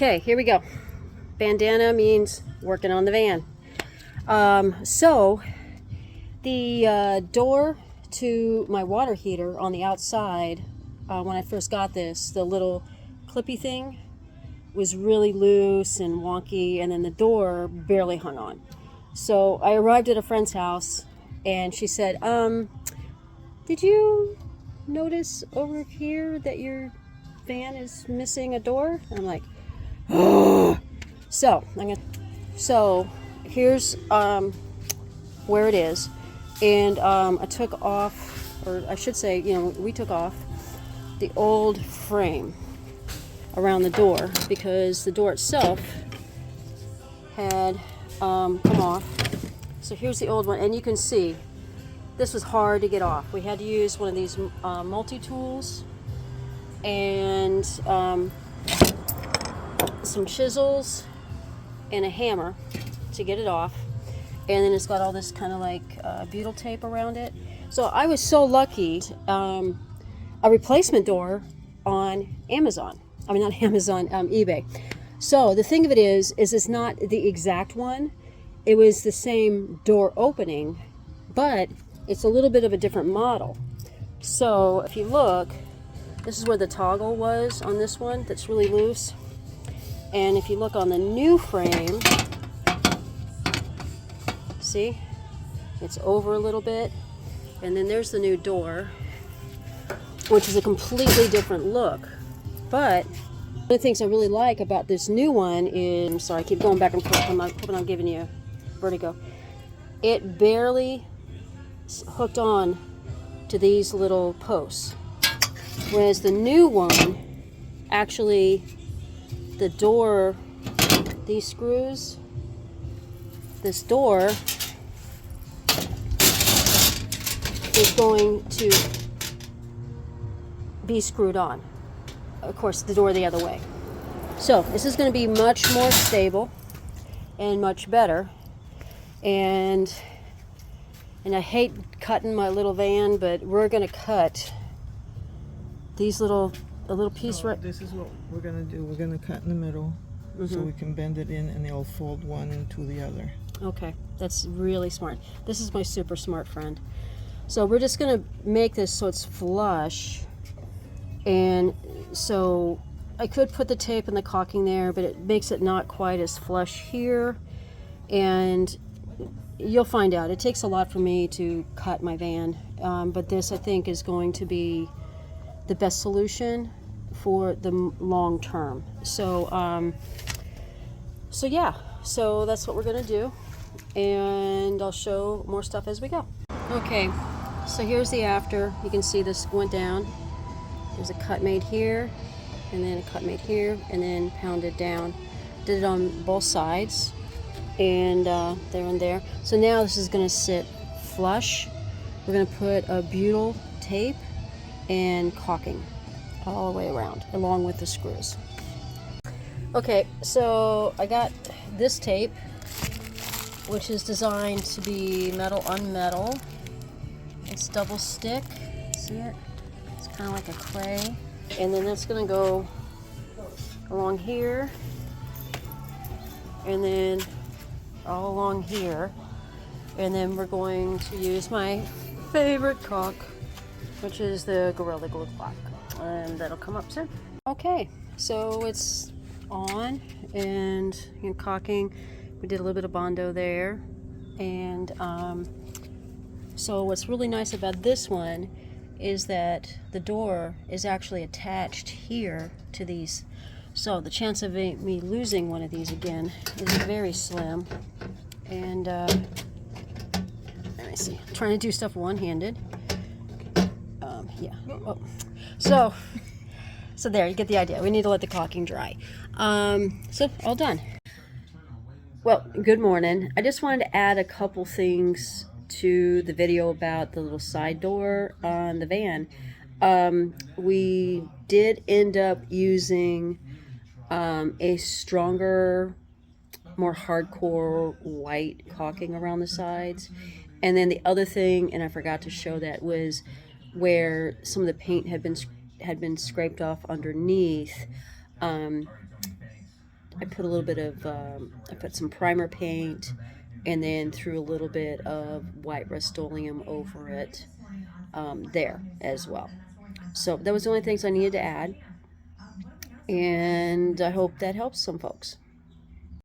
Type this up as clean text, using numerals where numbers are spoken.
Okay, here we go. Bandana means working on the van. So the door to my water heater on the outside, when I first got this, the little clippy thing was really loose and wonky, and then the door barely hung on. So I arrived at a friend's house, and she said, did you notice over here that your van is missing a door? And I'm like, oh. So here's where it is, and I took off, or I should say, we took off the old frame around the door because the door itself had come off. So here's the old one, and you can see this was hard to get off. We had to use one of these multi-tools and some chisels and a hammer to get it off. And then it's got all this kind of like butyl tape around it. So I was so lucky, a replacement door on Amazon. I mean, not Amazon, eBay. So the thing of it is it's not the exact one. It was the same door opening, but it's a little bit of a different model. So if you look, this is where the toggle was on this one that's really loose. And if you look on the new frame, see, it's over a little bit. And then there's the new door, which is a completely different look. But one of the things I really like about this new one is, I'm sorry, I keep going back and forth. I'm hoping I'm giving you vertigo. It barely hooked on to these little posts. Whereas the new one, actually, the door, these screws, this door is going to be screwed on. Of course, the door the other way. So this is going to be much more stable and much better. And I hate cutting my little van, but we're going to cut these a little piece right. This is what we're going to do. We're going to cut in the middle so we can bend it in, and they'll fold one into the other. Okay, that's really smart. This is my super smart friend. So we're just going to make this so it's flush. And so I could put the tape and the caulking there, but it makes it not quite as flush here. And you'll find out. It takes a lot for me to cut my van, but this I think is going to be the best solution for the long term. So yeah, so that's what we're gonna do, and I'll show more stuff as we go. Okay, so here's the after. You can see this went down. There's a cut made here, and then a cut made here, and then pounded down. Did it on both sides, and there and there. So now this is going to sit flush. We're going to put a butyl tape and caulking all the way around, along with the screws. Okay, so I got this tape, which is designed to be metal on metal. It's double stick. See it? It's kind of like a clay. And then that's going to go along here, and then all along here, and then we're going to use my favorite caulk, which is the Gorilla Glue caulk, and that'll come up soon. Okay, so it's on, and caulking. We did a little bit of Bondo there, and so what's really nice about this one is that the door is actually attached here to these. So the chance of me losing one of these again is very slim. And let me see, I'm trying to do stuff one-handed. Yeah. Oh. So there, you get the idea. We need to let the caulking dry. So all done. Well, good morning. I just wanted to add a couple things to the video about the little side door on the van. We did end up using a stronger, more hardcore white caulking around the sides. And then the other thing, and I forgot to show that, was where some of the paint had been scraped off underneath. I put a little bit of, I put some primer paint and then threw a little bit of white Rust-Oleum over it there as well. So that was the only things I needed to add. And I hope that helps some folks.